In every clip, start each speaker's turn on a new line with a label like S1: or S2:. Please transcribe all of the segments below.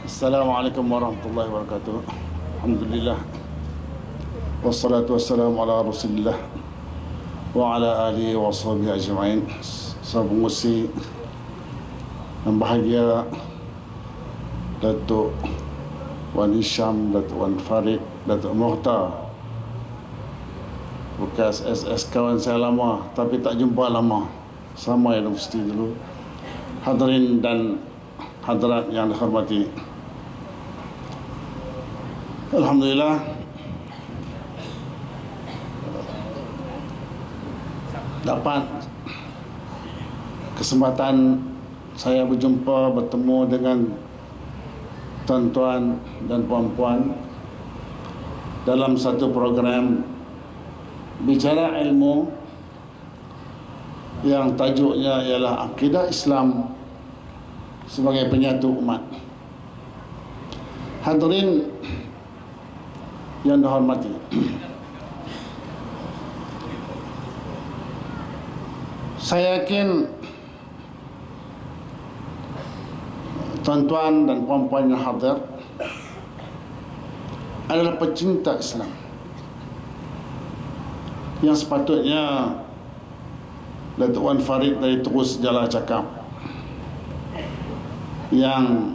S1: Assalamualaikum warahmatullahi wabarakatuh. Alhamdulillah. Wassalatu wassalamu ala Rasulillah wa ala alihi wa sahbihi ajma'in. Sahabat pengusi yang bahagia, Datuk Wan Hisham, Datuk Wan Farid, Datuk Mukhtar, bekas SS kawan saya lama tapi tak jumpa lama, sama yang mesti dulu. Hadirin dan hadirat yang dihormati, alhamdulillah dapat kesempatan saya bertemu dengan tuan-tuan dan puan-puan dalam satu program bicara ilmu yang tajuknya ialah akidah Islam sebagai penyatu umat. Hadirin yang dihormati, saya yakin tuan-tuan dan puan-puan yang hadir adalah pecinta Islam yang sepatutnya Datuk Wan Farid dari terus jalan cakap yang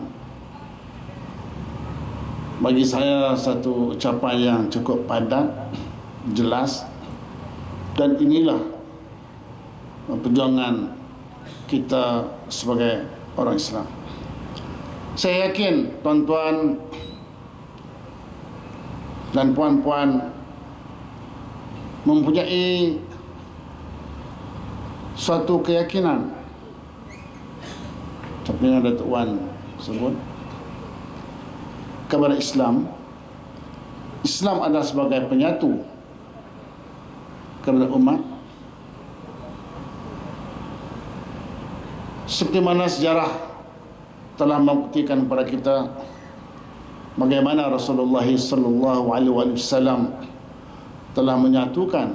S1: bagi saya satu ucapan yang cukup padat, jelas, dan inilah perjuangan kita sebagai orang Islam. Saya yakin tuan-tuan dan puan-puan mempunyai suatu keyakinan seperti yang Datuk Wan sebut kepada Islam. Islam adalah sebagai penyatu kepada umat, seperti mana sejarah telah membuktikan kepada kita bagaimana Rasulullah sallallahu alaihi wasallam telah menyatukan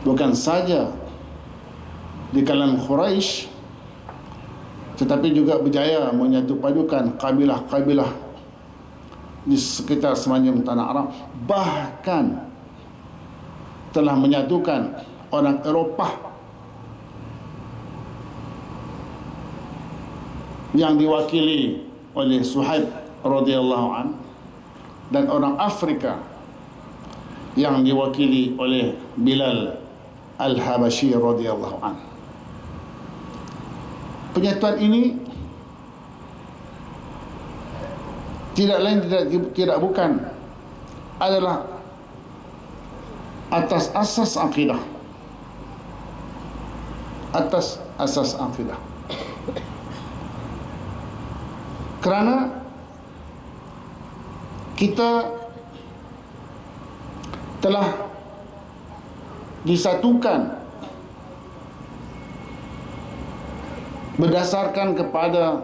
S1: bukan saja di kalangan Quraisy, tetapi juga berjaya menyatu padukan kabilah-kabilah di sekitar semenanjung tanah Arab, bahkan telah menyatukan orang Eropah yang diwakili oleh Suhaib radhiyallahu an dan orang Afrika yang diwakili oleh Bilal Al-Habashi radhiyallahu an. Penyatuan ini tidak lain tidak bukan adalah atas asas akidah. Atas asas akidah. Kerana kita telah disatukan berdasarkan kepada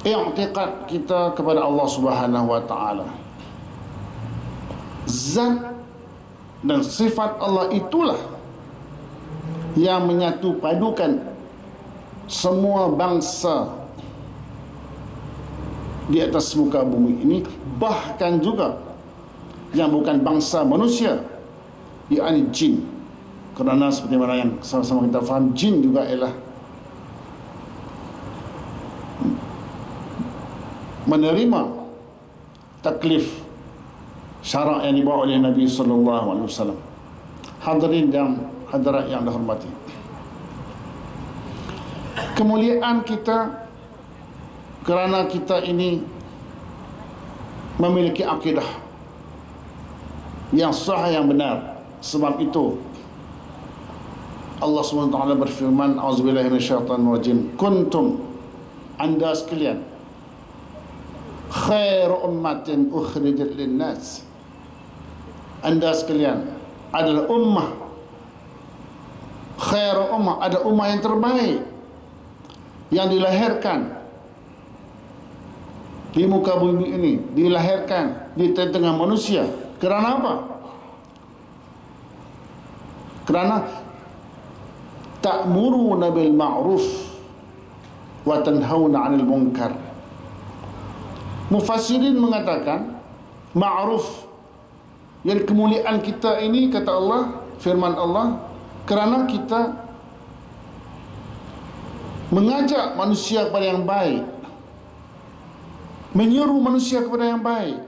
S1: i'tiqad kita kepada Allah Subhanahu wa taala. Zat dan sifat Allah itulah yang menyatu padukan semua bangsa di atas muka bumi ini, bahkan juga yang bukan bangsa manusia, yakni jin. Kerana seperti mana yang sama-sama kita faham, jin juga ialah menerima taklif syarak yang dibawa oleh Nabi sallallahu alaihi wasallam. Hadirin dan hadirat yang dihormati, kemuliaan kita kerana kita ini memiliki akidah yang sah, yang benar. Sebab itu Allah SWT berfirman, auzubillahi minasyaitonir rajim, kuntum, anda sekalian, khairu ummatin ukhrijat linnas, anda sekalian adalah ummah, khairu ummah, ada ummah yang terbaik yang dilahirkan di muka bumi ini, dilahirkan di tengah manusia. Kerana apa? Kerana ta'muruna bil ma'ruf wa tanhauna 'anil munkar. Mufassirin mengatakan ma'ruf, yang kemuliaan kita ini, kata Allah, firman Allah, kerana kita mengajak manusia kepada yang baik, menyeru manusia kepada yang baik,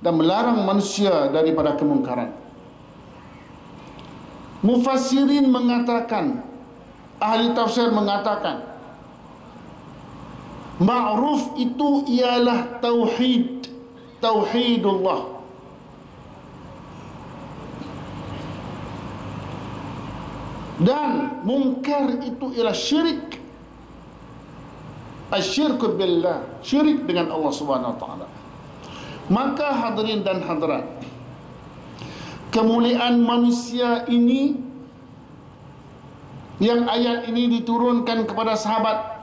S1: dan melarang manusia daripada kemungkaran. Mufassirin mengatakan, ahli tafsir mengatakan, ma'ruf itu ialah tauhid, tauhidullah. Dan munkar itu ialah syirik, asyirku billah, syirik dengan Allah Subhanahu wa taala. Maka hadirin dan hadirat, kemuliaan manusia ini, yang ayat ini diturunkan kepada sahabat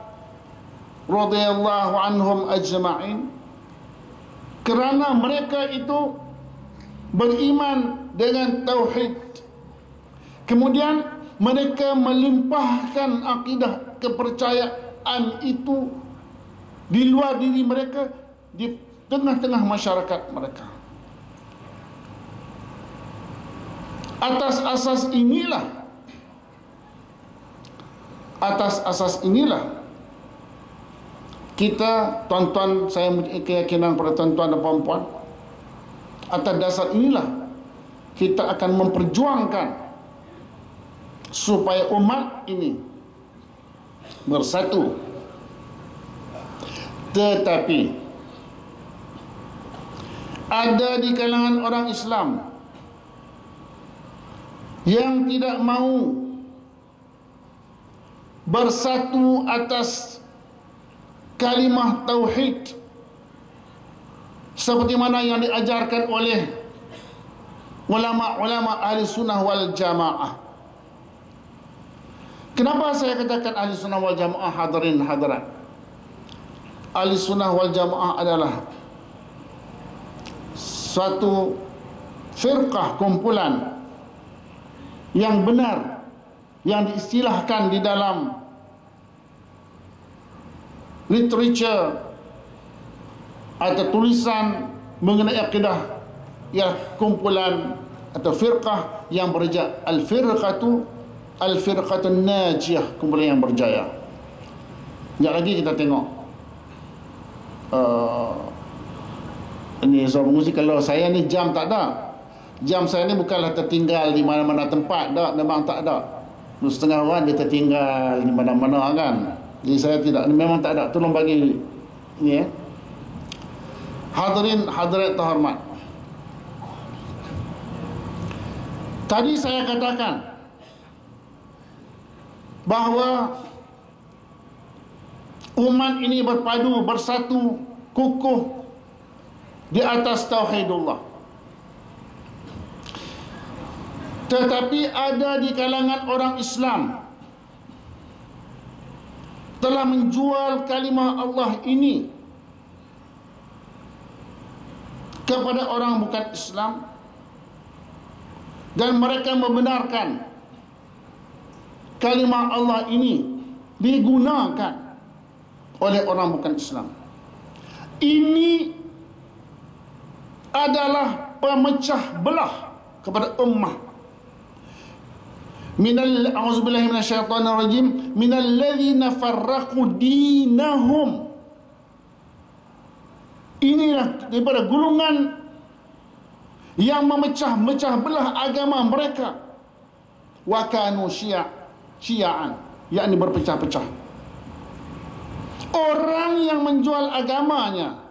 S1: radhiyallahu anhum ajma'in, kerana mereka itu beriman dengan tauhid, kemudian mereka melimpahkan akidah kepercayaan itu di luar diri mereka, di tengah-tengah masyarakat mereka. Atas asas inilah kita, tuan-tuan, saya mempunyai keyakinan pada tuan-tuan dan puan-puan, atas dasar inilah kita akan memperjuangkan supaya umat ini bersatu. Tetapi ada di kalangan orang Islam yang tidak mau bersatu atas kalimah tauhid seperti mana yang diajarkan oleh ulama-ulama ahli sunnah wal jamaah. Kenapa saya katakan ahli sunnah wal jamaah, hadirin hadirat? Ahli sunnah wal jamaah adalah suatu firqah, kumpulan yang benar, yang diistilahkan di dalam literature atau tulisan mengenai akidah, ialah kumpulan atau firqah yang berjaya, al-firqatun najiyah, kumpulan yang berjaya. Sekejap lagi kita tengok ini soal musik. Kalau saya ni jam tak ada, jam saya ni bukanlah tertinggal di mana-mana tempat, dah, memang tak ada. Setengah orang dia tertinggal di mana-mana kan. Jadi saya tidak, memang tak ada. Tolong bagi ni ya. Hadirin hadirat terhormat, tadi saya katakan bahawa umat ini berpadu, bersatu, kukuh di atas tauhidullah. Tetapi ada di kalangan orang Islam telah menjual kalimah Allah ini kepada orang bukan Islam, dan mereka membenarkan kalimah Allah ini digunakan oleh orang bukan Islam. Ini adalah pemecah belah kepada ummah. A'udzubillahi minasyaitonir rajim, minal ladzina farraqu dinahum. Inilah daripada golongan yang memecah-mecah belah agama mereka. Wa kanu syia'an, yakni berpecah-pecah. Orang yang menjual agamanya,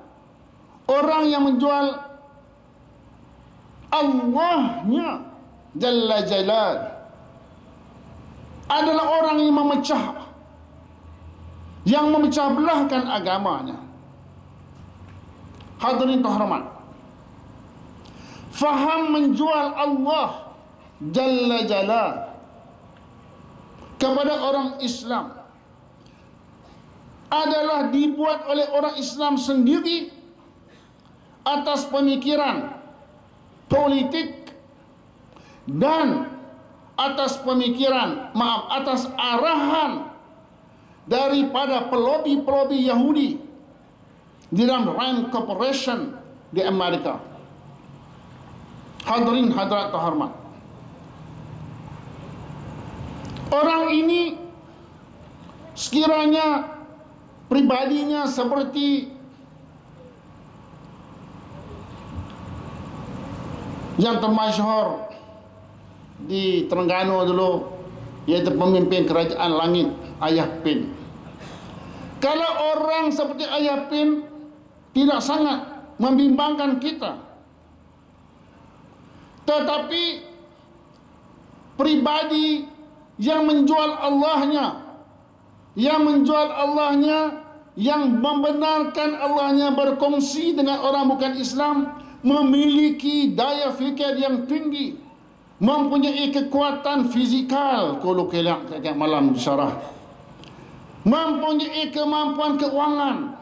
S1: orang yang menjual Allahnya Jalla Jalal, adalah orang yang memecah belahkan agamanya. Hadirin terhormat, faham menjual Allah Jalla Jalal kepada orang Islam adalah dibuat oleh orang Islam sendiri atas pemikiran politik dan atas pemikiran, atas arahan daripada pelobi-pelobi Yahudi di dalam Rand Corporation di Amerika. Hadirin hadirat terhormat, orang ini sekiranya pribadinya seperti yang termasyhur di Terengganu dulu, iaitu pemimpin kerajaan langit Ayah Pin. Kalau orang seperti Ayah Pin tidak sangat membimbangkan kita, tetapi pribadi yang menjual Allahnya, yang membenarkan Allahnya, berkongsi dengan orang bukan Islam, memiliki daya fikir yang tinggi, mempunyai kekuatan fizikal, kalau kelak malam syarah, mempunyai kemampuan keuangan,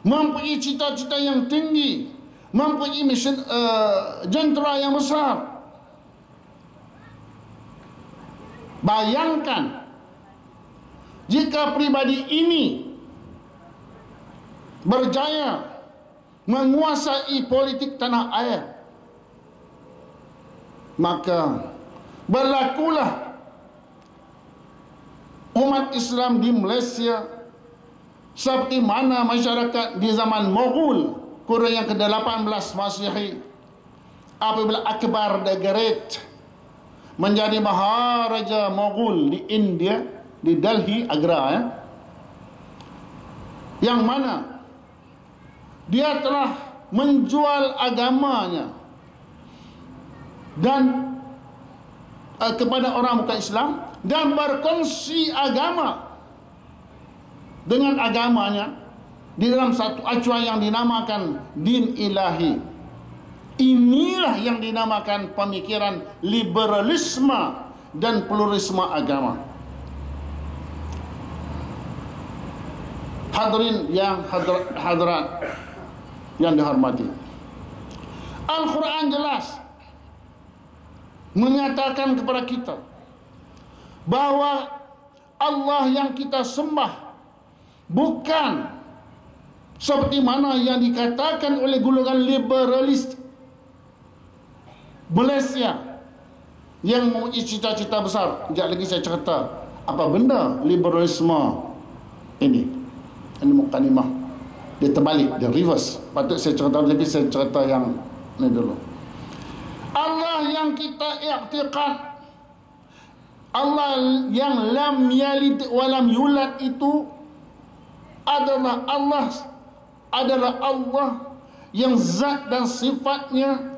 S1: mempunyai cita-cita yang tinggi, mempunyai mesin jentera yang besar. Bayangkan jika pribadi ini berjaya menguasai politik tanah air, maka berlakulah umat Islam di Malaysia seperti mana masyarakat di zaman Mughal kurun yang ke-18 Masehi, apabila Akbar the Great menjadi Maharaja Mughal di India, di Delhi, Agra, yang mana dia telah menjual agamanya dan kepada orang bukan Islam, dan berkongsi agama dengan agamanya di dalam satu acuan yang dinamakan din ilahi. Inilah yang dinamakan pemikiran liberalisme dan pluralisme agama. Hadirin yang hadirat yang dihormati, Al-Quran jelas menyatakan kepada kita bahwa Allah yang kita sembah bukan seperti mana yang dikatakan oleh golongan liberalis Malaysia yang mempunyai cita-cita besar. Sekejap lagi saya cerita apa benda liberalisme ini. Ini mukadimah, dia terbalik, dia reverse. Patut saya cerita, tapi saya cerita yang ini dulu. Allah yang kita i'tiqad, Allah yang lam yalid wa lam yulad, itu adalah Allah yang zat dan sifatnya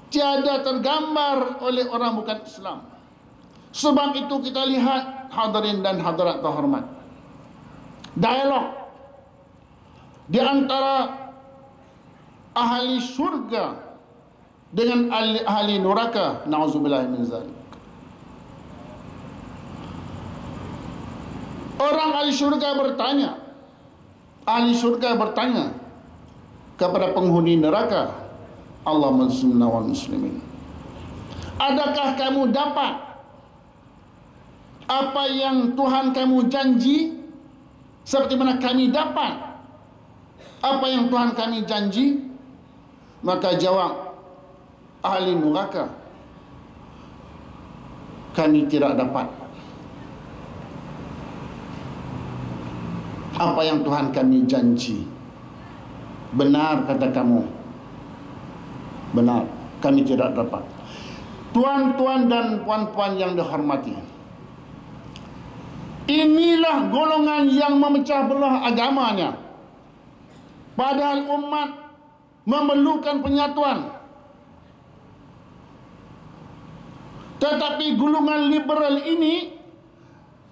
S1: tiada tergambar oleh orang bukan Islam. Sebab itu kita lihat, hadirin dan hadirat terhormat, dialog di antara ahli syurga dengan ahli neraka, na'udzubillah min zalik. Orang ahli syurga bertanya kepada penghuni neraka, Allahumma sunna wal muslimin, adakah kamu dapat apa yang Tuhan kamu janji seperti mana kami dapat apa yang Tuhan kami janji? Maka jawab ahli neraka, kami tidak dapat apa yang Tuhan kami janji. Benar kata kamu, benar, kami tidak dapat. Tuan-tuan dan puan-puan yang dihormati, inilah golongan yang memecah belah agamanya, padahal umat memerlukan penyatuan. Tetapi golongan liberal ini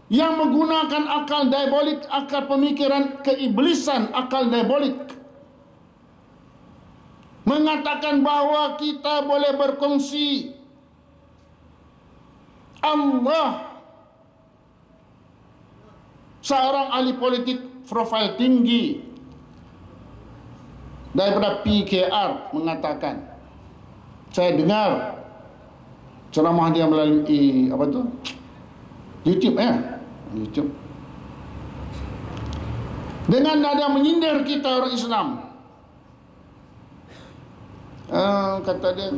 S1: yang menggunakan akal diabolik, akal pemikiran keiblisan, akal diabolik, mengatakan bahawa kita boleh berkongsi Allah. Seorang ahli politik profil tinggi daripada PKR mengatakan, saya dengar ceramah dia melalui apa tu, YouTube YouTube, dengan nada menyindir kita orang Islam. Kata dia,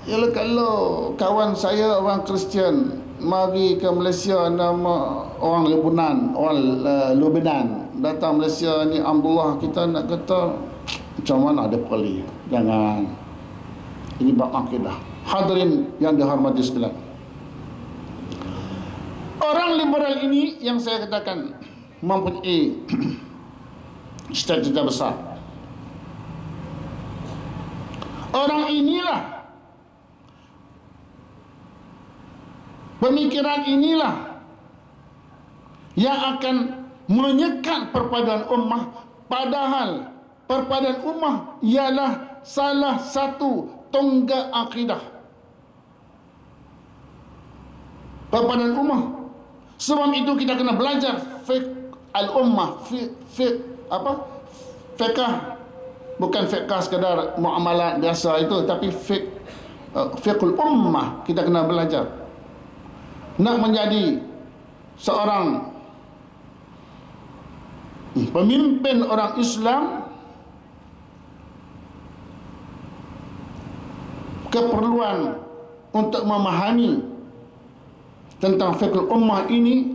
S1: yalah kalau kawan saya orang Kristian mari ke Malaysia, nama orang Lebanon, Lebanon datang Malaysia ni, Alhamdulillah, kita nak kata macam mana ada boleh. Jangan. Ini bab akidah. Hadirin yang dihormati sekalian, orang liberal ini yang saya katakan mempunyai cita-cita besar. Orang inilah, pemikiran inilah yang akan menyekat perpaduan ummah, padahal perpaduan ummah ialah salah satu tonggak akidah. Perpaduan ummah. Sebab itu kita kena belajar fiqh al-ummah, fiqh apa? Fiqh, bukan fiqh sekadar muamalat biasa itu, tapi fiqhul ummah kita kena belajar. Nak menjadi seorang pemimpin orang Islam, keperluan untuk memahami tentang fiqhul ummah ini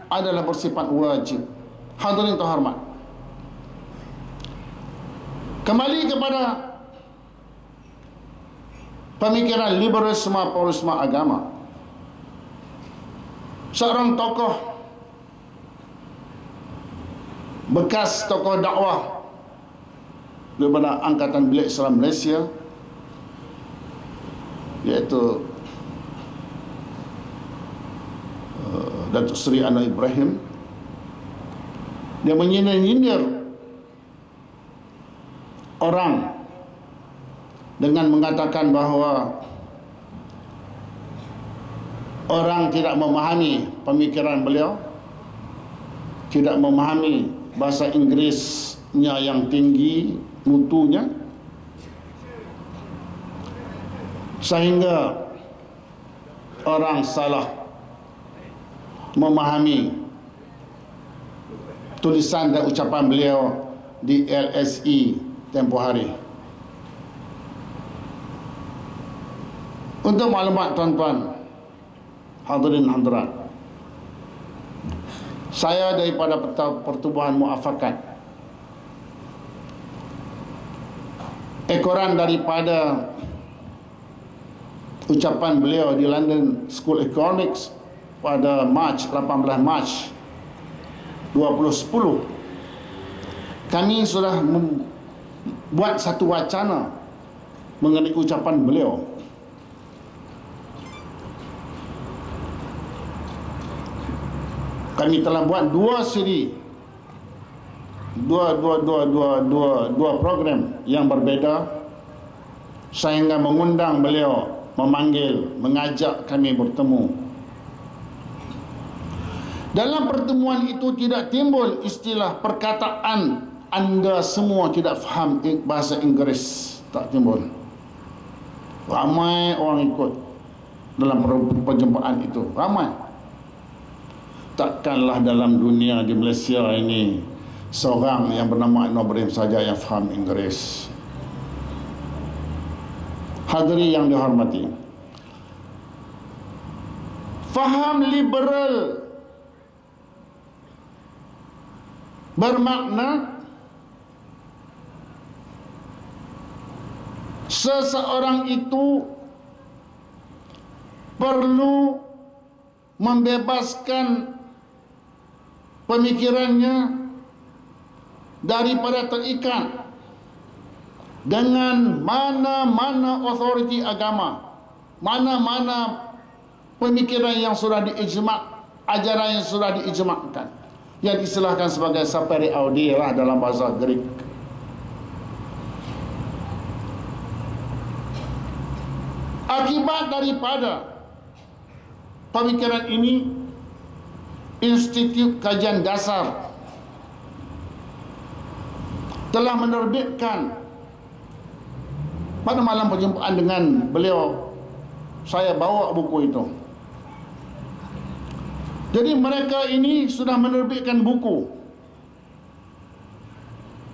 S1: adalah bersifat wajib. Hadirin terhormat, kembali kepada pemikiran liberalisme pluralisme agama. Seorang tokoh, bekas tokoh dakwah daripada Angkatan Bilik Islam Malaysia, iaitu Datuk Seri Anwar Ibrahim, dia menyindir orang dengan mengatakan bahawa orang tidak memahami pemikiran beliau, tidak memahami bahasa Inggerisnya yang tinggi mutunya, sehingga orang salah memahami tulisan dan ucapan beliau di LSE tempoh hari. Untuk maklumat tuan-tuan, hadirin hadirat, saya daripada Pertubuhan Muafakat, ekoran daripada ucapan beliau di London School of Economics pada 18 Mac 2010, kami sudah membuat satu wacana mengenai ucapan beliau. Kami telah buat dua siri, dua program yang berbeza, sehingga mengundang beliau, memanggil, mengajak kami bertemu. Dalam pertemuan itu tidak timbul istilah perkataan anda semua tidak faham bahasa Inggeris, tak timbul. Ramai orang ikut dalam perjumpaan itu, ramai. Takkanlah dalam dunia di Malaysia ini seorang yang bernama Anwar Ibrahim saja yang faham Inggeris. Hadiri yang dihormati, faham liberal bermakna seseorang itu perlu membebaskan pemikirannya daripada terikat dengan mana-mana authority agama, mana-mana pemikiran yang sudah diijma', ajaran yang sudah diijma'kan, yang diistilahkan sebagai sapere audia dalam bahasa Greek. Akibat daripada pemikiran ini, Institut Kajian Dasar telah menerbitkan pada malam perjumpaan dengan beliau saya bawa buku itu. Jadi mereka ini sudah menerbitkan buku,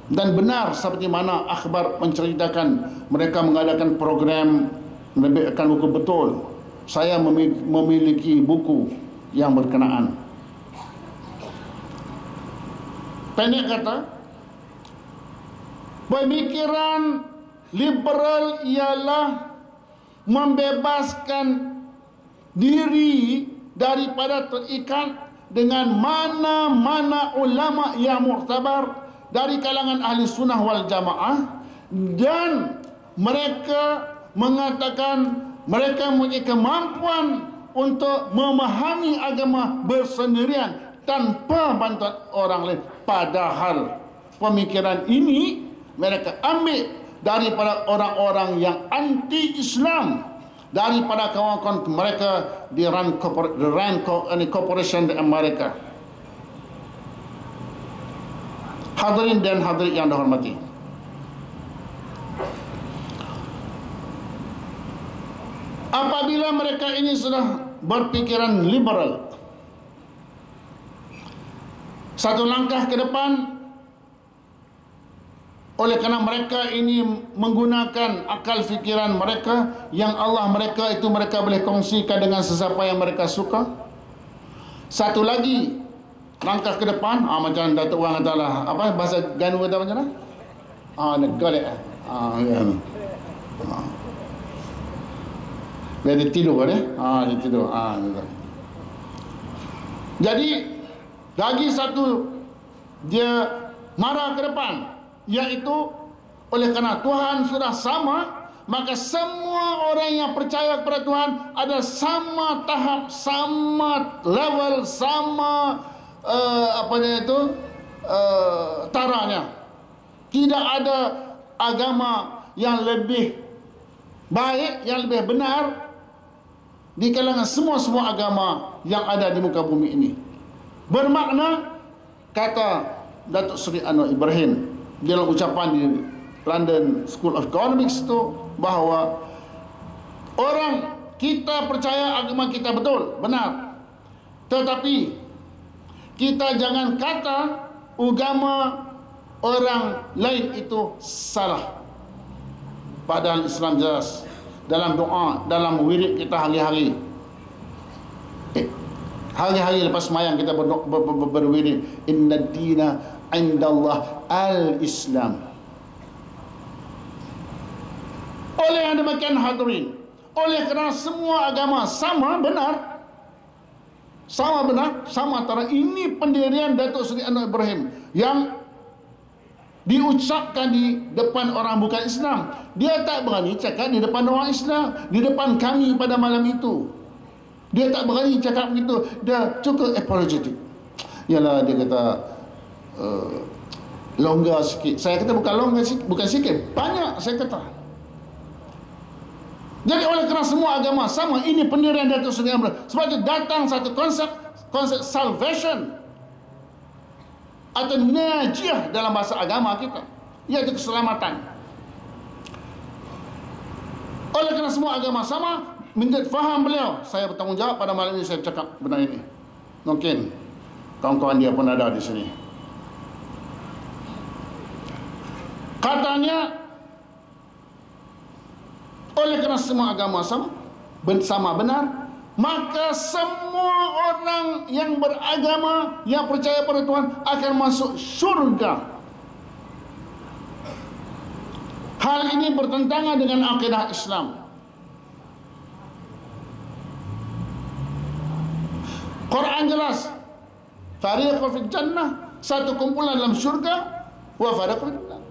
S1: dan benar seperti mana akhbar menceritakan, mereka mengadakan program menerbitkan buku. Betul, saya memiliki buku yang berkenaan. Pendek kata, pemikiran liberal ialah membebaskan diri daripada terikat dengan mana-mana ulama yang muktabar dari kalangan ahli sunnah wal jamaah, dan mereka mengatakan mereka mempunyai kemampuan untuk memahami agama bersendirian tanpa bantuan orang lain. Padahal pemikiran ini mereka ambil daripada orang-orang yang anti-Islam, daripada kawan-kawan mereka di Rand Corporation di Amerika. Hadirin dan hadirat yang dihormati, apabila mereka ini sudah berpikiran liberal, satu langkah ke depan, oleh kerana mereka ini menggunakan akal fikiran mereka, yang Allah mereka itu mereka boleh kongsikan dengan sesiapa yang mereka suka. Satu lagi langkah ke depan, macam Datuk Wang katalah, apa bahasa Ganu kata macam mana? Golek. Ya. Dia tidur kan? Dia tidur. Jadi lagi satu dia marah ke depan, iaitu oleh kerana Tuhan sudah sama, maka semua orang yang percaya kepada Tuhan ada sama tahap, sama level, sama taranya. Tidak ada agama yang lebih baik, yang lebih benar di kalangan semua agama yang ada di muka bumi ini. Bermakna, kata Datuk Seri Anwar Ibrahim dalam ucapan di London School of Economics itu, bahawa orang kita percaya agama kita betul, benar, tetapi kita jangan kata agama orang lain itu salah. Padahal Islam jelas dalam doa, dalam wirid kita hari-hari, hari-hari lepas semayang kita berwirid, inna dina indallah al-Islam. Oleh yang demikian hadirin, oleh kerana semua agama sama benar, sama antara ini pendirian Datuk Seri Anwar Ibrahim yang diucapkan di depan orang bukan Islam. Dia tak berani cakap di depan orang Islam, di depan kami pada malam itu. Dia tak berani cakap begitu. Dia cukup apologetic. Yalah, dia kata longgar sikit. Saya kata bukan longgar sikit, bukan sikit, banyak saya kata. Jadi oleh kerana semua agama sama, ini pendirian Datuk Seri Anwar. Sebab itu datang satu konsep salvation atau najiah dalam bahasa agama kita, iaitu keselamatan. Oleh kerana semua agama sama, menurut faham beliau, saya bertanggungjawab pada malam ini saya cakap benda ini. Mungkin kawan-kawan dia pun ada di sini. Katanya, oleh kerana semua agama sama benar, maka semua orang yang beragama, yang percaya pada Tuhan akan masuk syurga. Hal ini bertentangan dengan akidah Islam. Quran jelas, fariqun fil jannah, satu kumpulan dalam syurga, wa fariqun fil nar,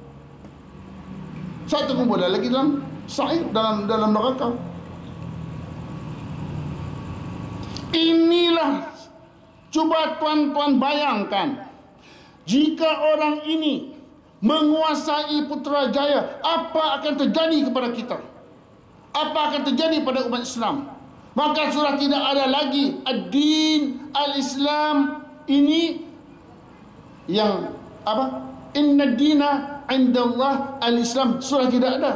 S1: satu kumpulan lagi dalam sa'ir, dalam neraka. Inilah, cuba tuan-tuan bayangkan, jika orang ini menguasai Putrajaya, apa akan terjadi kepada kita? Apa akan terjadi pada umat Islam? Maka sudah tidak ada lagi ad-din al-Islam ini yang apa? Inna dina indallah al-Islam, sudah tidak ada.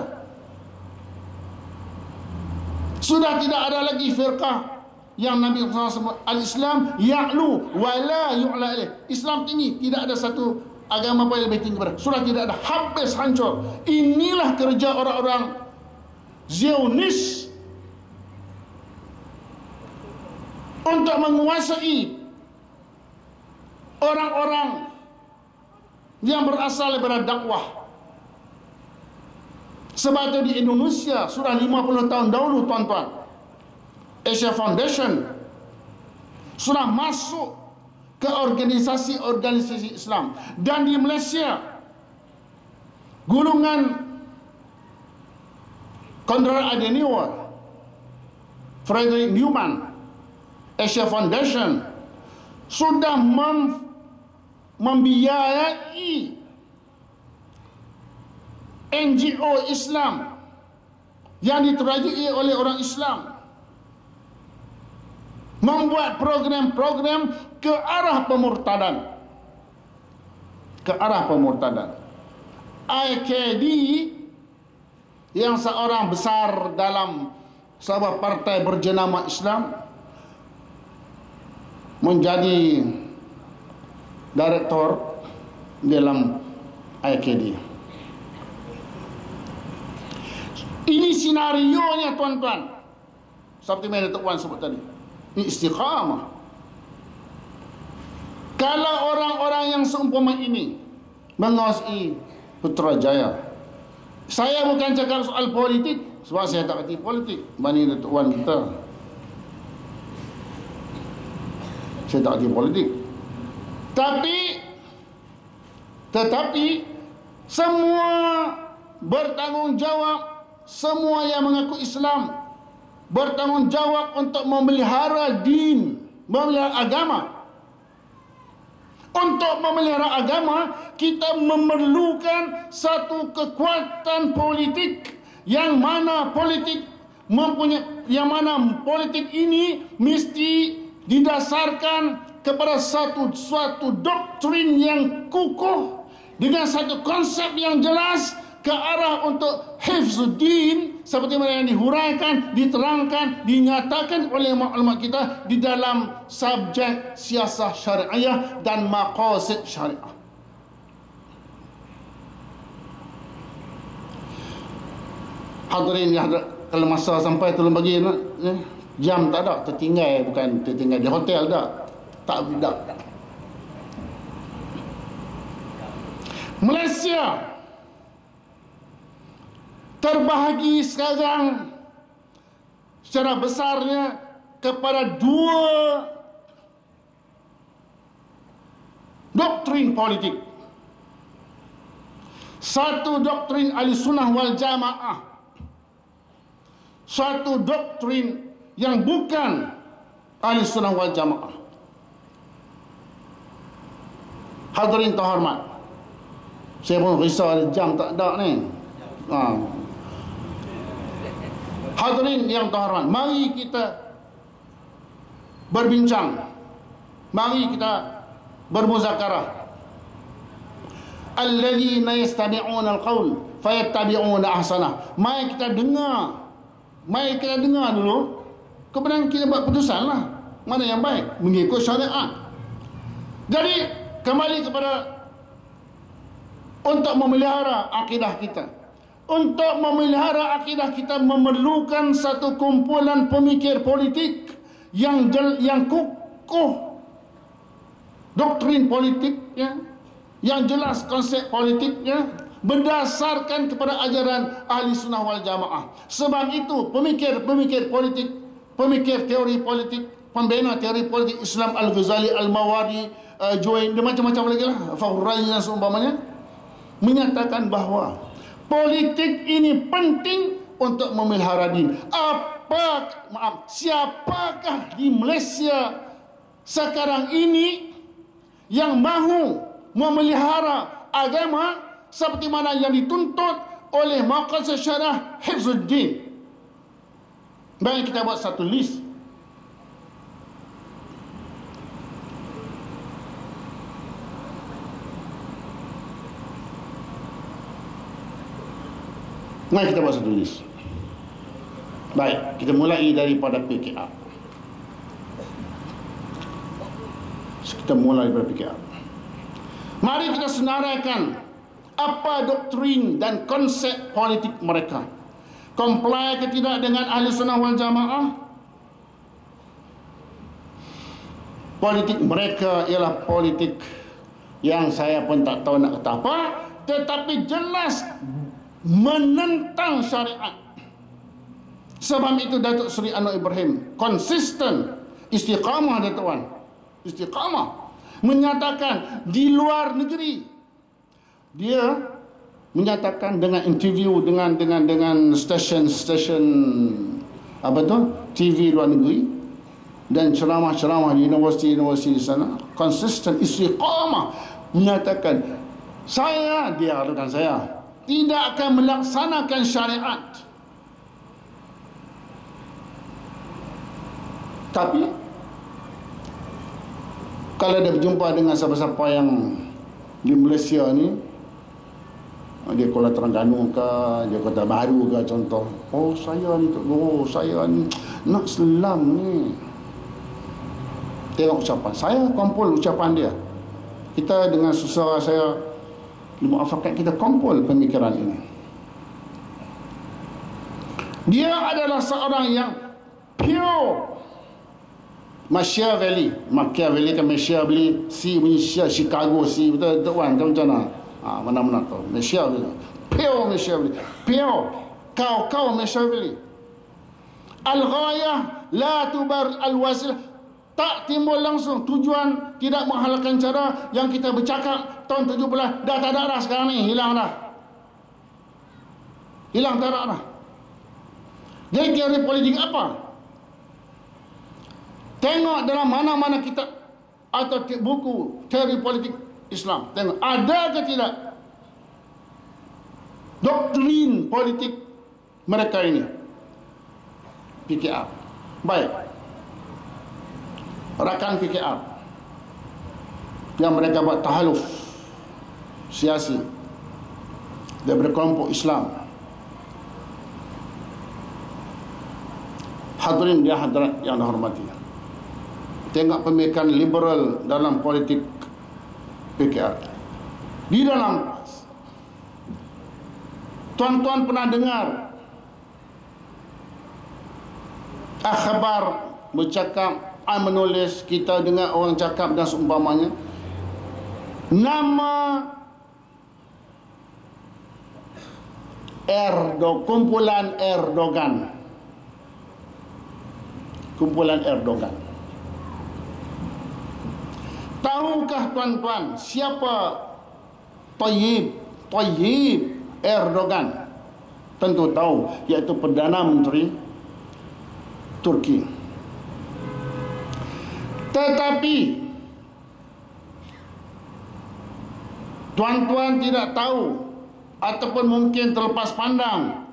S1: Sudah tidak ada lagi firqah yang Nabi SAW sebut, al-Islam ya'lu wa la yu'la alaih. Islam tinggi, tidak ada satu agama pun yang lebih tinggi pada. Sudah tidak ada, habis, hancur. Inilah kerja orang-orang Zionis untuk menguasai orang-orang yang berasal daripada dakwah. Sebab itu di Indonesia sudah 50 tahun dahulu, tuan-tuan, Asia Foundation sudah masuk ke organisasi-organisasi Islam. Dan di Malaysia, gulungan Konrad Adenauer, Frederick Newman, Asia Foundation sudah membiayai NGO Islam yang diterajui oleh orang Islam membuat program-program ke arah pemurtadan. Ke arah pemurtadan. IKD yang seorang besar dalam sebuah partai berjenama Islam menjadi direktor dalam IKD. Ini sinarionya, tuan-tuan, seperti yang Datuk Wan sebut tadi. Ini istiqamah. Kalau orang-orang yang seumpama ini menguasai Putrajaya, saya bukan cakap soal politik, sebab saya tak kerti politik. Bani Datuk Wan kita, saya tak kerti politik. Tetapi semua bertanggungjawab. Semua yang mengaku Islam bertanggungjawab untuk memelihara din, memelihara agama. Untuk memelihara agama, kita memerlukan satu kekuatan politik yang mana politik ini mesti didasarkan kepada suatu doktrin yang kukuh dengan satu konsep yang jelas ke arah untuk hifzuddin, seperti mana yang dihuraikan, diterangkan, dinyatakan oleh ulama kita di dalam subjek siasah syariah dan maqasid syariah. Hadirin yang kalau masa sampai tolong bagi jam tak ada, tertinggal, bukan tertinggal di hotel tak ada. Malaysia terbahagi sekarang secara besarnya kepada dua doktrin politik. Satu doktrin Ahlussunnah wal Jamaah, satu doktrin yang bukan Ahlussunnah wal Jamaah. Hadirin terhormat, saya pun risau jam tak ada ni. Hadirin yang terhormat, mari kita berbincang, mari kita bermuzakarah. Alladzina yastami'una al-qaul fayattabi'una ahsanah. Mari kita dengar dulu, kemudian kita buat putusan lah mana yang baik mengikut syariat. Jadi kembali kepada untuk memelihara akidah kita. Untuk memelihara akidah kita memerlukan satu kumpulan pemikir politik yang kukuh doktrin politiknya, yang jelas konsep politiknya, berdasarkan kepada ajaran Ahlussunnah wal Jamaah. Sebab itu pemikir politik, pemikir teori politik, pembina teori politik Islam, Al-Ghazali, Al-Mawardi, Juwaini dan macam-macam lagi lah, Fakhrul Razi dan seumpamanya, menyatakan bahawa politik ini penting untuk memelihara din. Siapakah di Malaysia sekarang ini yang mahu memelihara agama seperti mana yang dituntut oleh maqasid syariah hifzuddin? Baik, kita buat satu list. Mari kita buat satu list. Baik, kita mulai daripada PKR. Kita mulai daripada PKR. Mari kita senaraikan apa doktrin dan konsep politik mereka. Comply ke tidak dengan Ahli Sunnah wal Jamaah? Politik mereka ialah politik yang saya pun tak tahu nak kata apa, tetapi jelas menentang syariat. Sebab itu Datuk Seri Anwar Ibrahim konsisten, istiqamah dia tuan, istiqamah, menyatakan di luar negeri dia menyatakan dengan interview dengan stesen apa tu TV luar negeri dan ceramah-ceramah di universiti di sana, konsisten, istiqamah, menyatakan dia tidak akan melaksanakan syariat. Tapi kalau dia berjumpa dengan siapa-siapa yang di Malaysia ni, dia Kuala Terengganu ke, dia Kota Baru ke contoh, saya ni nak Islam ni. Tengok ucapan saya, kumpul ucapan dia. Kita dengan susah saya muafakat, kita kumpul pemikiran ini. Dia adalah seorang yang pure Machiavelli kan Machiavelli, Chicago, betul tuan, macam mana? Mana-mana tu Machiavelli, pure Machiavelli, pure kau Machiavelli. Al-ghayah la tubar al-wasilah, tak timbul langsung, tujuan tidak menghalalkan cara. Yang kita bercakap tahun 17 dah tak ada dah sekarang ni, hilang dah, hilang tak ada dah. Jadi teori politik apa? Tengok dalam mana-mana kitab atau buku teori politik Islam, tengok ada ke tidak doktrin politik mereka ini. PKR, baik, rakan PKR yang mereka buat tahaluf siasi daripada kelompok Islam. Hadirin dia hadirat yang dihormati, tengok pemikiran liberal dalam politik PKR. Di dalam, tuan-tuan pernah dengar akhbar bercakap, menulis, kita dengar orang cakap dan seumpamanya, nama kumpulan Erdogan. Tahukah tuan-tuan siapa Tayyip Erdogan? Tentu tahu, iaitu Perdana Menteri Turki. Tetapi tuan-tuan tidak tahu, ataupun mungkin terlepas pandang,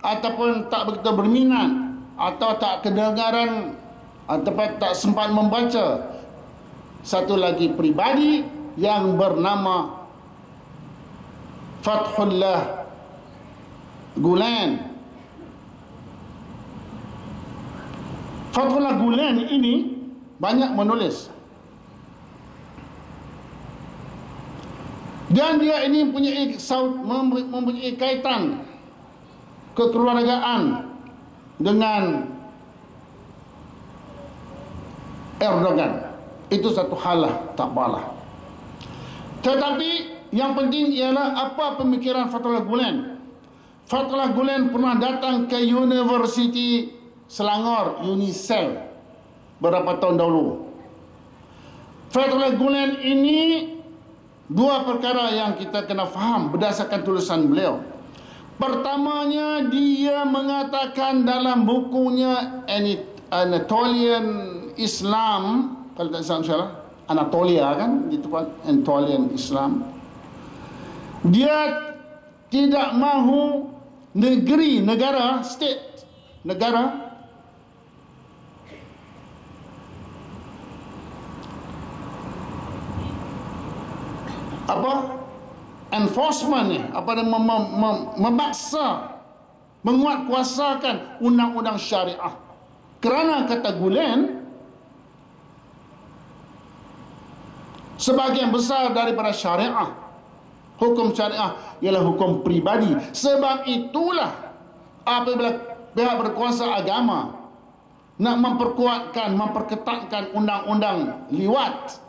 S1: ataupun tak begitu berminat, atau tak kedengaran, ataupun tak sempat membaca satu lagi pribadi yang bernama Fathullah Gulen. Fathullah Gulen ini banyak menulis, dan dia ini mempunyai kaitan kekeluargaan dengan Erdogan. Itu satu hal lah, tak apalah. Tetapi yang penting ialah apa pemikiran Fathullah Gulen. Fathullah Gulen pernah datang ke Universiti Selangor, UNISEL, beberapa tahun dahulu. Fathullah Gulen ini dua perkara yang kita kena faham berdasarkan tulisan beliau. Pertamanya, dia mengatakan dalam bukunya Anatolian Islam, kalau tak salah Anatolia kan, di tempat Anatolian Islam, dia tidak mahu negara enforcement ni, memaksa menguatkuasakan undang-undang syariah. Kerana kata Gulen, sebahagian besar daripada syariah, hukum syariah ialah hukum pribadi. Sebab itulah apabila pihak berkuasa agama nak memperkuatkan, memperketatkan undang-undang liwat,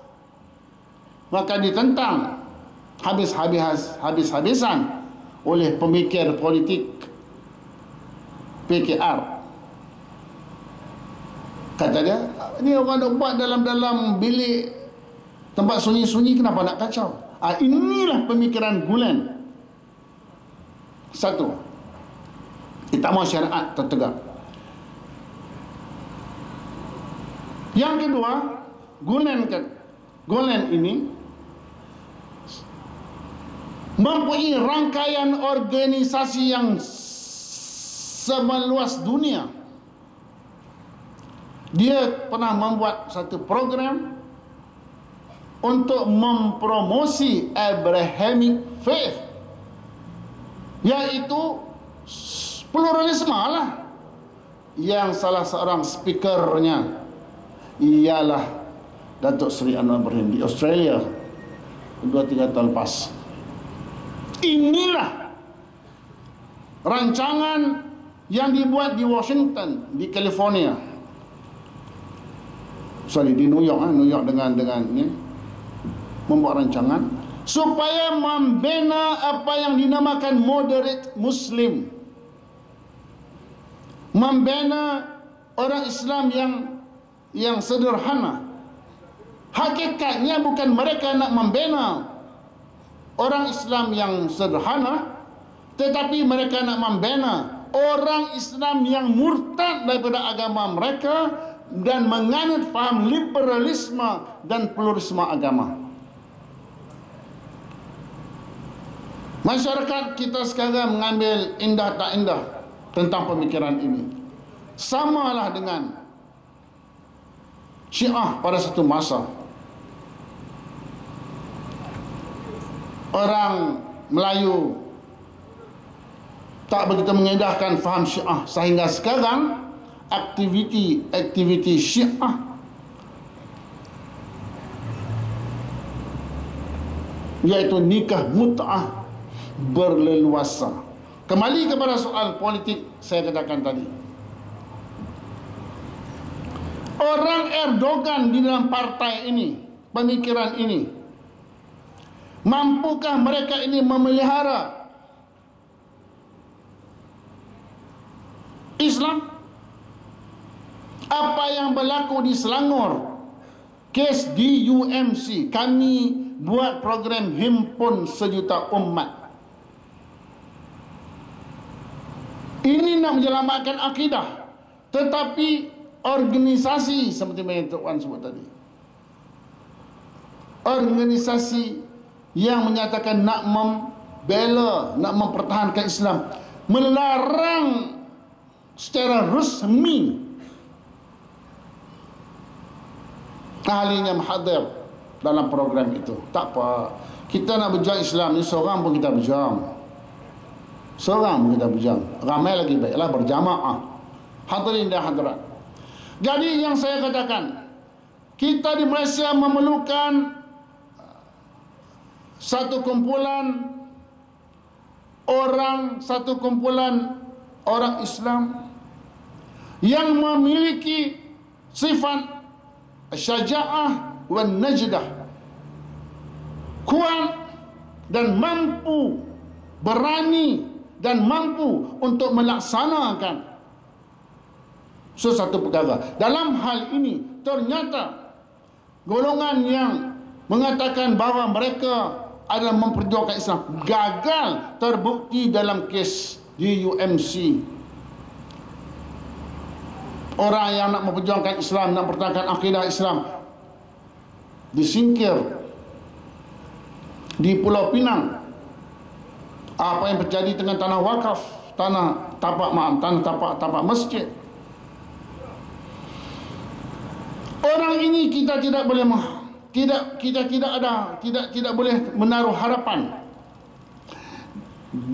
S1: maka ditentang habis-habisan oleh pemikir politik PKR. Kata dia, ni orang nak buat dalam bilik tempat sunyi-sunyi, kenapa nak kacau? Inilah pemikiran Gulen. Satu, kita mahu syariat tertegak. Yang kedua, Gulen ini mempunyai rangkaian organisasi yang semeluas dunia. Dia pernah membuat satu program untuk mempromosi Abrahamic faith, iaitu pluralisme lah. Yang salah seorang speakernya ialah Datuk Seri Anwar Ibrahim di Australia 2-3 tahun lepas. Inilah rancangan yang dibuat di Washington, di California, di New York dengan ni, membuat rancangan supaya membina apa yang dinamakan moderate Muslim, membina orang Islam yang sederhana. Hakikatnya bukan mereka nak membina orang Islam yang sederhana, tetapi mereka nak membina orang Islam yang murtad daripada agama mereka dan menganut faham liberalisme dan pluralisme agama. Masyarakat kita sekarang mengambil indah tak indah tentang pemikiran ini. Samalah dengan Syiah pada satu masa. Orang Melayu tak begitu mengedahkan faham Syiah, sehingga sekarang aktiviti Syiah iaitu nikah mut'ah berleluasa. Kembali kepada soal politik saya katakan tadi. Orang Erdogan di dalam partai ini, pemikiran ini, mampukah mereka ini memelihara Islam? Apa yang berlaku di Selangor, kes di UMC, kami buat program himpun sejuta umat. Ini nak menyelamatkan akidah, tetapi organisasi seperti yang Tok Wan sebut tadi, organisasi yang menyatakan nak membela, nak mempertahankan Islam, melarang secara resmi ahlinya hadir dalam program itu. Tak apa, kita nak berjuang Islam ni seorang pun kita berjuang, seorang pun kita berjuang, ramai lagi baiklah berjamaah. Hadirin dan hadirat, jadi yang saya katakan, kita di Malaysia memerlukan satu kumpulan orang Islam yang memiliki sifat syaja'ah wan najdah, kuat dan mampu, berani dan mampu untuk melaksanakan sesuatu perkara. Dalam hal ini ternyata golongan yang mengatakan bahawa mereka adalah memperjuangkan Islam gagal terbukti dalam kes di UMC. Orang yang nak memperjuangkan Islam, nak mempertahankan akidah Islam, disingkir di Pulau Pinang. Apa yang terjadi dengan tanah wakaf, tanah tapak masjid. Orang ini kita tidak boleh tidak boleh menaruh harapan.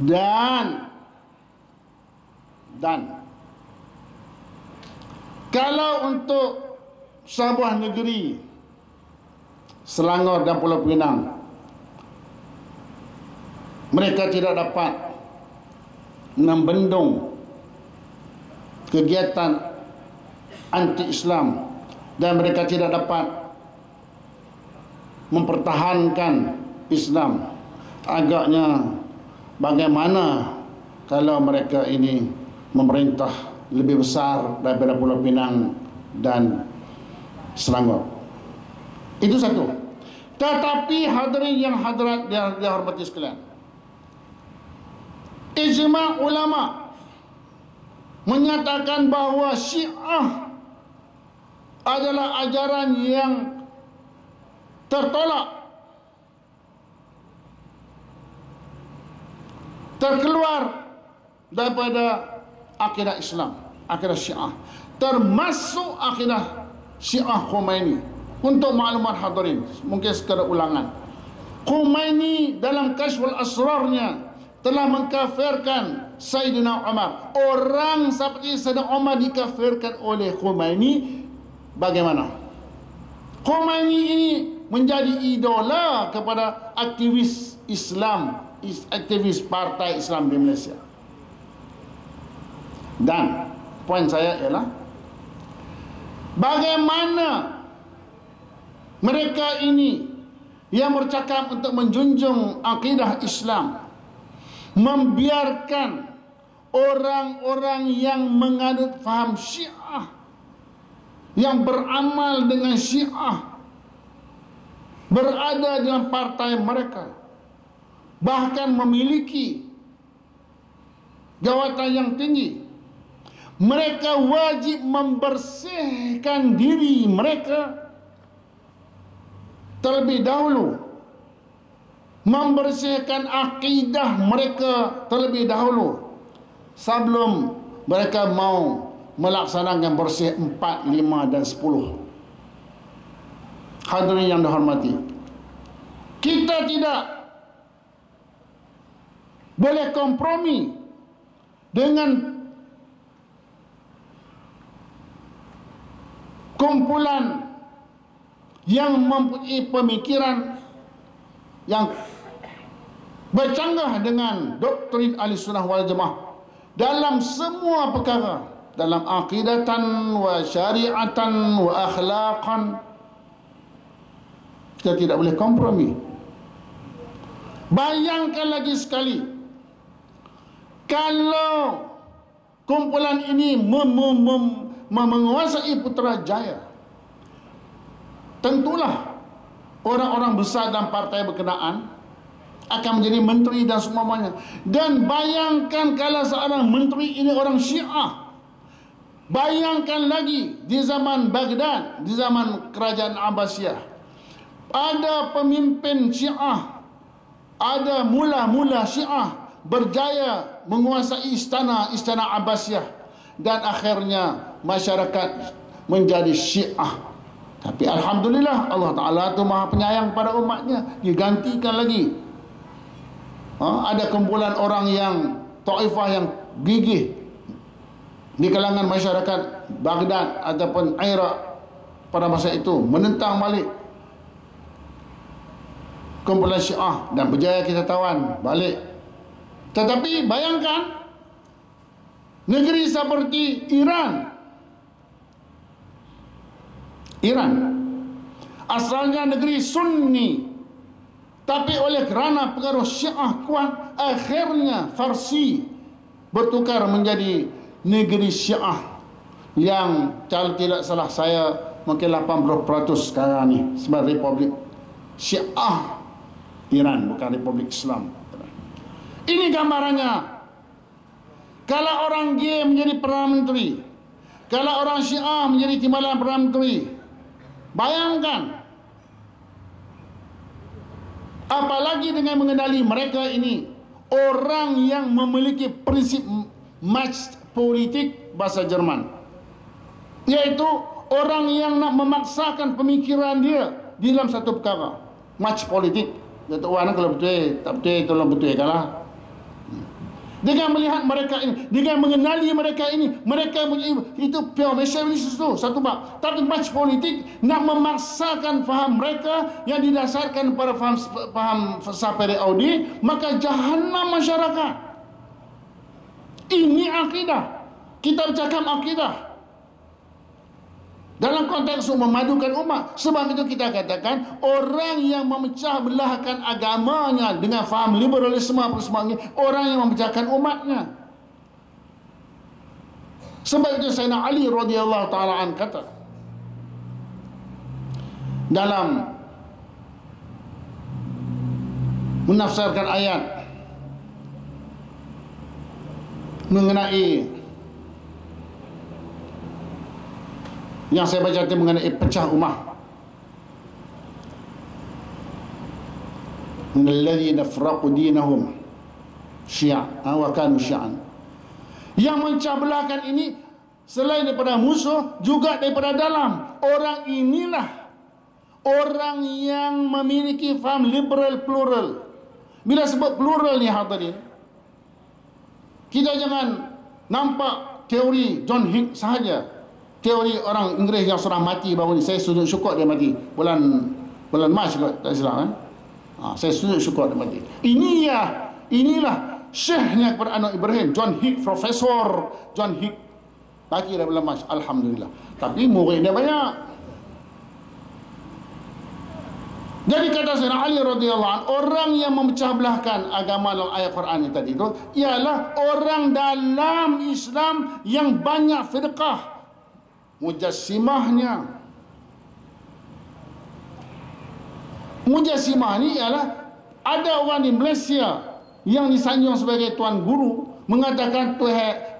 S1: Dan Dan kalau untuk sebuah negeri Selangor dan Pulau Pinang, mereka tidak dapat membendung kegiatan anti-Islam dan mereka tidak dapat mempertahankan Islam, agaknya bagaimana kalau mereka ini memerintah lebih besar daripada Pulau Pinang dan Selangor? Itu satu. Tetapi hadirin yang hadirat dihormati sekalian, ijma' ulama menyatakan bahawa Syiah adalah ajaran yang tertolak, terkeluar daripada akidah Islam, akidah Syiah, termasuk akidah Syiah Khomeini. Untuk maklumat hadirin, mungkin sekadar ulangan, Khomeini dalam Kashful Asrarnya telah mengkafirkan Sayyidina Umar. Orang seperti Sayyidina Umar dikafirkan oleh Khomeini. Bagaimana? Khomeini ini menjadi idola kepada aktivis Islam, aktivis partai Islam di Malaysia. Dan poin saya ialah bagaimana mereka ini yang bercakap untuk menjunjung akidah Islam membiarkan orang-orang yang menganut faham Syiah, yang beramal dengan Syiah, berada dalam partai mereka, bahkan memiliki jawatan yang tinggi. Mereka wajib membersihkan diri mereka terlebih dahulu, membersihkan akidah mereka terlebih dahulu sebelum mereka mau melaksanakan bersih 4, 5 dan 10. Hadirin yang dihormati, kita tidak boleh kompromi dengan kumpulan yang mempunyai pemikiran yang bercanggah dengan doktrin Ahlussunnah wal Jamaah dalam semua perkara, dalam aqidatan wa syariatan wa akhlaqan. Kita tidak boleh kompromi. Bayangkan lagi sekali, kalau kumpulan ini menguasai Putrajaya, tentulah orang-orang besar dan partai berkenaan akan menjadi menteri dan semuanya. Dan bayangkan kalau seorang menteri ini orang Syiah. Bayangkan lagi di zaman Baghdad, di zaman kerajaan Abbasiyah, ada pemimpin Syiah, ada mula-mula Syiah berjaya menguasai istana Abbasiyah, dan akhirnya masyarakat menjadi Syiah. Tapi alhamdulillah, Allah Ta'ala itu maha penyayang pada umatnya, digantikan lagi. Ada kumpulan orang yang taifah yang gigih di kalangan masyarakat Baghdad ataupun Iraq pada masa itu menentang balik kumpulan Syiah dan berjaya kita tawan balik. Tetapi bayangkan negeri seperti Iran asalnya negeri Sunni, tapi oleh kerana pengaruh Syiah kuat, akhirnya Farsi bertukar menjadi negeri Syiah yang, kalau tidak salah saya, mungkin 80% sekarang ni sebagai Republik Syiah Iran, bukan Republik Islam. Ini gambarannya. Kalau orang G menjadi Perdana Menteri, kalau orang Syiah menjadi timbalan Perdana Menteri, bayangkan. Apalagi dengan mengenali mereka ini orang yang memiliki prinsip match politik bahasa Jerman, yaitu orang yang nak memaksakan pemikiran dia di dalam satu perkara. Match politik, kata orang kalau betul, tak betul, tolong betul kalah. Dengan melihat mereka ini, dengan mengenali mereka ini, mereka itu pure nationalism itu satu bab. Tapi match politik nak memaksakan faham mereka yang didasarkan pada faham Sapere Audi, maka jahanam masyarakat. Ini akidah. Kita bercakap akidah dalam konteks untuk memadukan umat. Sebab itu kita katakan orang yang memecah belahkan agamanya dengan faham liberalisme apa semua, orang yang memecahkan umatnya. Sebab itu Sayyidina Ali radhiyallahu taala an kata dalam menafsirkan ayat mengenai yang saya baca itu mengenai pecah ummah. Min alladhina farraqu dinahum syi'a wa kanu syi'an. Yang mencah belahkan ini selain daripada musuh juga daripada dalam. Orang inilah orang yang memiliki faham liberal plural. Bila sebut plural ni hadirin, kita jangan nampak teori John Hick sahaja. Teori orang Inggeris yang sudah mati baru ni. Saya sujud syukur dia mati bulan Mac kot, tak silap kan. Saya sujud syukur dia mati. Inilah syekhnya kepada anak Ibrahim, John Hick, Profesor John Hick. Laki dah bulan Mac, alhamdulillah. Tapi murid dia banyak. Jadi kata Sayyidina Ali radhiyallahu anhu, orang yang memecah belahkan agama dalam ayat Quran ini tadi itu ialah orang dalam Islam yang banyak firqah. Mujassimah ni ialah ada orang di Malaysia yang disanjung sebagai tuan guru mengatakan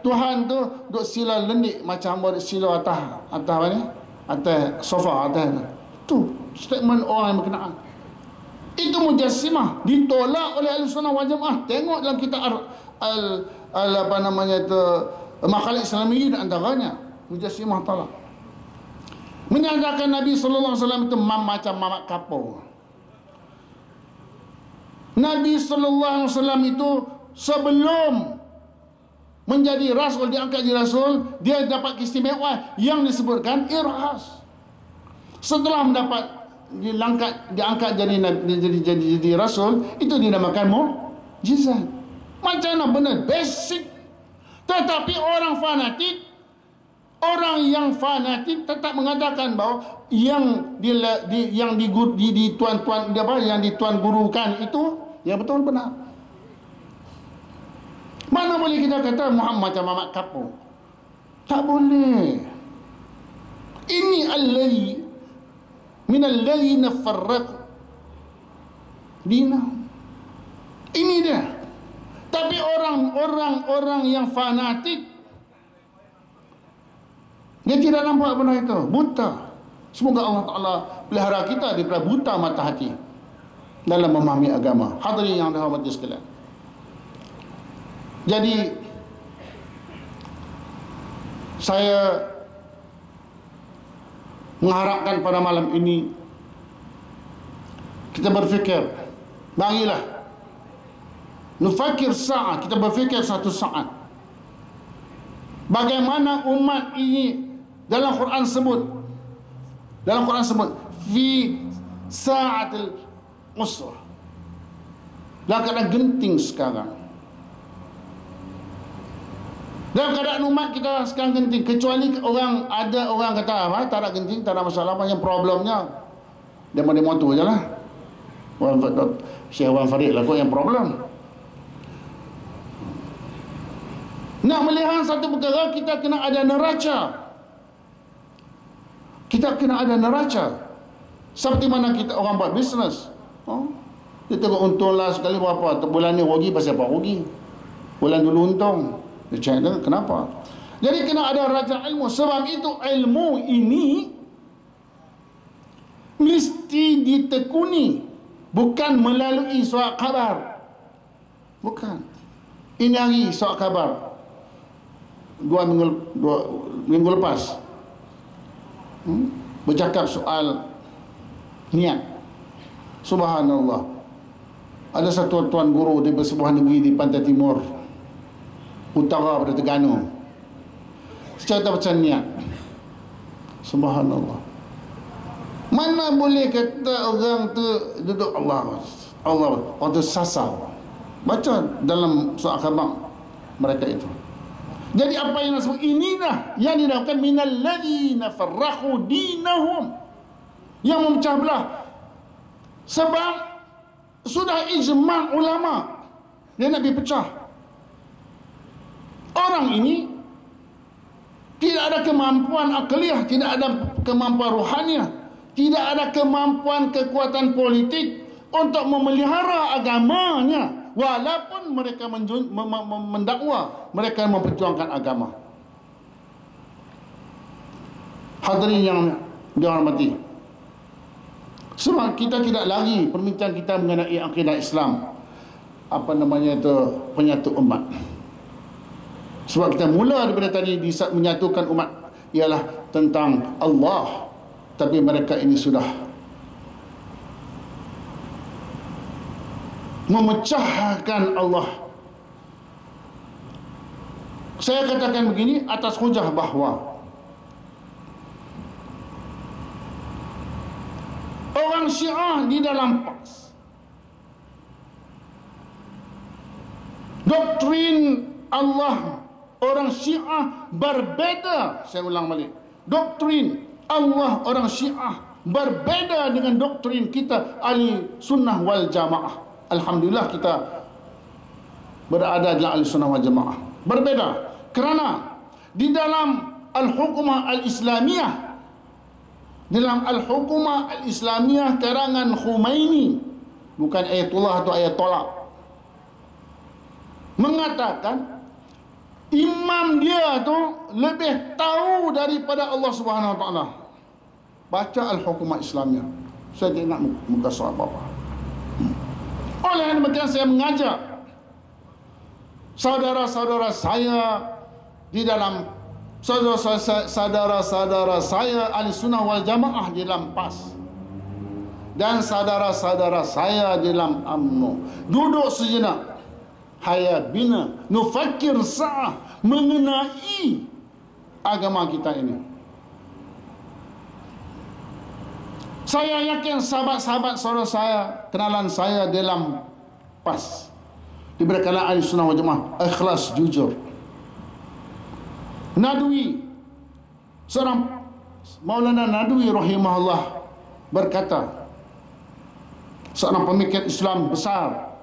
S1: Tuhan tu duk sila lendik macam duk sila atas apa ni, atas sofa atas tu statement orang yang berkenaan. Itu mujassimah ditolak oleh Ahlussunnah wal Jamaah. Tengok dalam kitab apa namanya tu, Maqalat Islamiyyin antaranya mujassimah tolak. Menyatakan Nabi sallallahu alaihi wasallam itu macam mamak kapau. Nabi sallallahu alaihi wasallam itu sebelum menjadi rasul, diangkat jadi rasul, dia dapat keistimewaan yang disebutkan irhas. Setelah mendapat diangkat jadi rasul, itu dinamakan mukjizat. Macam mana benar basic. Tetapi orang fanatik, orang yang fanatik tetap mengatakan bahawa yang dituan gurukan itu yang betul benar. Mana boleh kita kata Muhammad macam mamak kapur? Tak boleh. Ini allazi min allazina farraqu dinahum. Ini dia. Tapi orang yang fanatik, dia tidak nampak benda itu, buta. Semoga Allah Ta'ala pelihara kita daripada buta mata hati dalam memahami agama. Hadirin yang dirahmati sekalian, jadi saya mengharapkan pada malam ini kita berfikir, marilah nufakir sa'at, kita berfikir satu saat bagaimana umat ini dalam Quran sebut fi sa'atil usrah, dalam keadaan genting sekarang. Dalam keadaan umat kita sekarang genting, kecuali ada orang kata apa, tak ada genting, tak ada masalah, apa yang problemnya demo tu je lah. Syekh Wan Farid lah kot yang problem. Nak melihat satu perkara, kita kena ada neraca. Kita kena ada neraca. Seperti mana kita orang buat bisnes. Dia tengok untung lah sekali berapa. Bulan ni rugi, pasal apa rugi? Bulan dulu untung. Dia cakap kenapa? Jadi kena ada neraca ilmu. Sebab itu ilmu ini mesti ditekuni. Bukan melalui surat khabar. Bukan. Ini hari surat khabar. Dua minggu lepas bercakap soal niat. Subhanallah, ada satu tuan guru di sebuah negeri di pantai timur utara pada Terengganu. Cerita macam niat. Subhanallah. Mana boleh kata orang tu duduk Allah waktu sasar. Baca dalam surah Al-Khabar mereka itu. Jadi apa yang disebut inilah yang dinamakan minal ladzina farraqu dinahum, yang memecah belah. Sebab sudah ijma' ulama dia nak dipecah. Orang ini tidak ada kemampuan akliyah, tidak ada kemampuan rohaniah, tidak ada kemampuan kekuatan politik untuk memelihara agamanya, walaupun mereka mendakwa mereka memperjuangkan agama. Hadirin yang dihormati, sebab kita tidak lagi perbincangan kita mengenai akidah Islam, apa namanya itu, penyatu umat. Sebab kita mula daripada tadi menyatukan umat ialah tentang Allah, tapi mereka ini sudah memecahkan Allah. Saya katakan begini atas hujah bahawa orang Syiah di dalam PAS, doktrin Allah orang Syiah berbeza. Saya ulang balik, doktrin Allah orang Syiah berbeza dengan doktrin kita ahli sunnah wal jamaah. Alhamdulillah kita berada dalam ahli sunnah wal jamaah. Berbeza kerana di dalam al-hukumah al-islamiyah, dalam al-hukumah al-islamiyah karangan Khomeini, bukan Ayatullah atau Ayatollah, mengatakan imam dia tu lebih tahu daripada Allah Subhanahu Wa Taala. Baca al-hukumah Islamiyah. Saya tak ingat muka surat apa. Oleh demikian saya mengajak saudara-saudara saya di dalam saudara-saudara saya ahli sunnah wal jamaah di dalam PAS dan saudara-saudara saya di dalam UMNO, duduk sejenak, hayya bina nufakir sa'ah mengenai agama kita ini. Saya yakin sahabat-sahabat saudara saya, kenalan saya dalam PAS diberi kalangan ahli sunnah wal jamaah ikhlas, jujur. Nadwi, seorang Maulana Nadwi rahimahullah berkata, seorang pemikir Islam besar,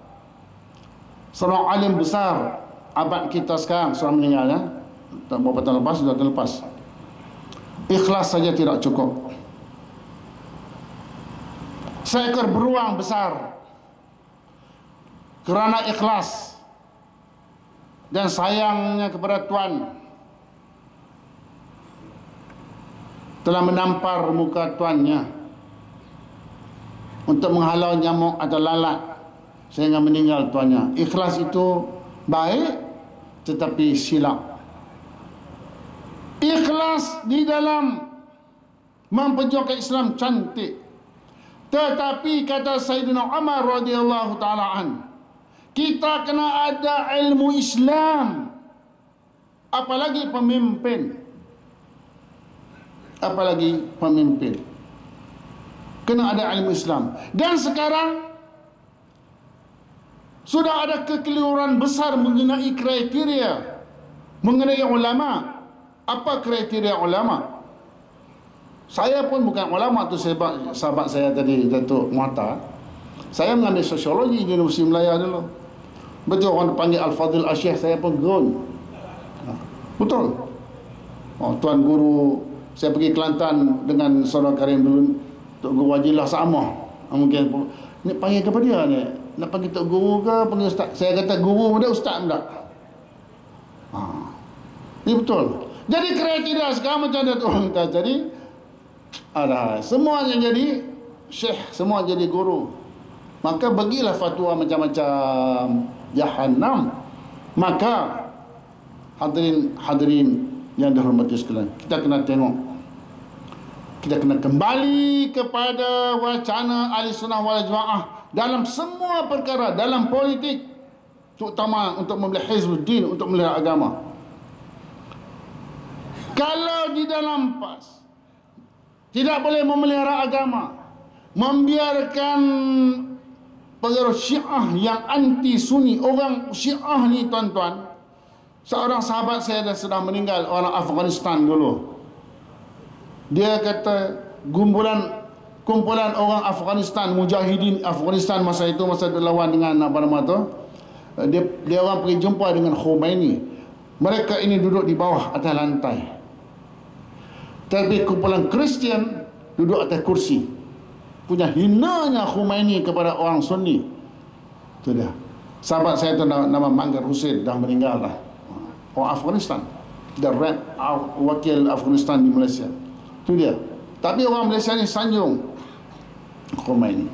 S1: seorang alim besar abad kita sekarang, seorang meninggal ya, beberapa tahun lepas, sudah terlepas. Ikhlas saja tidak cukup. Seekor beruang besar kerana ikhlas dan sayangnya kepada Tuhan telah menampar muka tuannya untuk menghalau nyamuk atau lalat sehingga meninggal tuannya. Ikhlas itu baik tetapi silap. Ikhlas di dalam memperjuangkan Islam cantik, tetapi kata Sayyidina Umar radhiyallahu taala an, kita kena ada ilmu Islam, apalagi pemimpin. Apalagi pemimpin kena ada ilmu Islam. Dan sekarang sudah ada kekeliruan besar mengenai kriteria, mengenai ulama. Apa kriteria ulama? Saya pun bukan ulama tu, sahabat saya tadi Datuk Muhatta, saya mengambil sosiologi di Universiti Melaya dulu. Betul orang panggil Al-Fadhil Al-Syekh, saya pun gerun. Betul. Tuan guru saya pergi Kelantan dengan saudara Karim dulu, Tok Guru Wajilah sama. Mungkin ni panggil kepada dia ni, nak panggil Tok Guru ke panggil Ustaz? Saya kata guru dah, Ustaz dah. Ini betul. Jadi kriteria sekarang macam dia tu orang kata. Jadi semuanya jadi syekh, semua jadi guru. Maka bagilah fatwa macam-macam jahannam. Maka hadirin yang dihormati sekalian, kita kena tengok, kita kena kembali kepada wacana ahli sunnah wal jamaah dalam semua perkara, dalam politik, terutama untuk memelihara Hizbuddin, untuk memelihara agama. Kalau di dalam PAS tidak boleh memelihara agama, membiarkan pengaruh Syiah yang anti Sunni. Orang Syiah ni tuan-tuan, seorang sahabat saya dah sudah meninggal, orang Afghanistan dulu. Dia kata kumpulan orang Afghanistan, mujahidin Afghanistan masa itu, masa dia lawan dengan apa nama tu, dia orang pergi jumpa dengan Khomeini. Mereka ini duduk di bawah atas lantai, tapi kumpulan Kristian duduk atas kursi. Punya hinanya Khomeini kepada orang Sunni. Itu dia. Sahabat saya tu nama Manggar Hussein, dah meninggal dah. Orang Afghanistan, dan wakil Afghanistan di Malaysia. Itu dia. Tapi orang Malaysia ni sanjung Khomeini.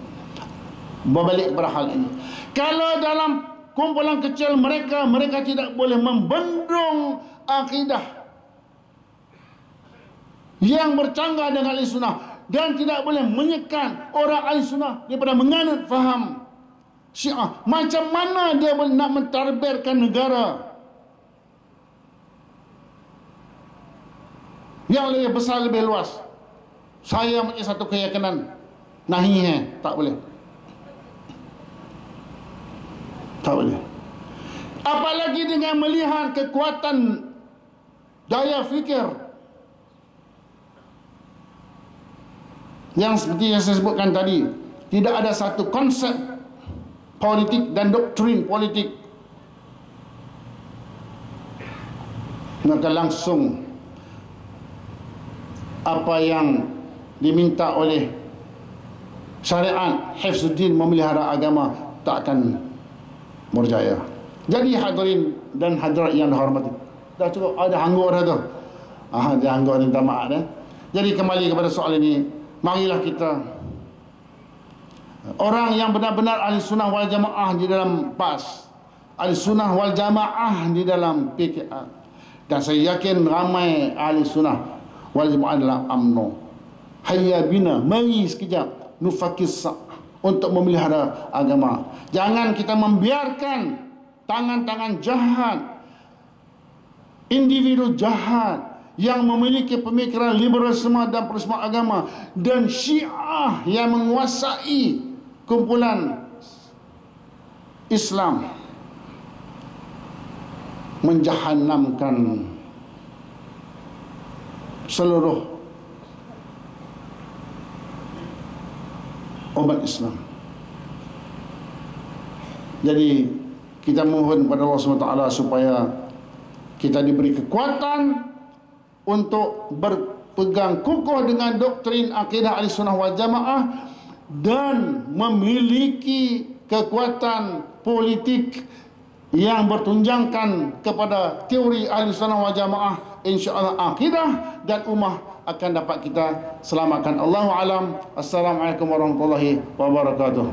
S1: Berbalik kepada hal ini, kalau dalam kumpulan kecil mereka tidak boleh membendung akidah yang bercanggah dengan ahli sunnah, dan tidak boleh menyekan orang ahli sunnah daripada menganut faham Syiah. Macam mana dia nak mentadbirkan negara yang lebih besar, lebih luas? Saya punya satu keyakinan, tak boleh. Tak boleh. Apalagi dengan melihat kekuatan daya fikir yang seperti yang saya sebutkan tadi, tidak ada satu konsep politik dan doktrin politik, maka langsung apa yang diminta oleh syariat Hifzuddin memelihara agama tak akan berjaya. Jadi hadirin dan hadirat yang dihormati, dah cukup, ada hanggur dah tu. Dia hanggur, minta maaf dah. Jadi kembali kepada soal ini, marilah kita, orang yang benar-benar ahli sunnah wal jamaah di dalam PAS, ahli sunnah wal jamaah di dalam PKR, dan saya yakin ramai ahli sunnah wal jamaah dalam UMNO. Hayya bina, mari sekejap nufakis untuk memelihara agama. Jangan kita membiarkan tangan-tangan jahat, individu jahat yang memiliki pemikiran liberalisme dan pluralisme agama, dan Syiah yang menguasai kumpulan Islam, menjahannamkan seluruh umat Islam. Jadi kita mohon kepada Allah SWT supaya kita diberi kekuatan untuk berpegang kukuh dengan doktrin akidah Ahlussunnah wal Jamaah dan memiliki kekuatan politik yang bertunjangkan kepada teori Ahlussunnah wal Jamaah. InsyaAllah akidah dan ummah akan dapat kita selamatkan. Allahu alam. Assalamualaikum warahmatullahi wabarakatuh.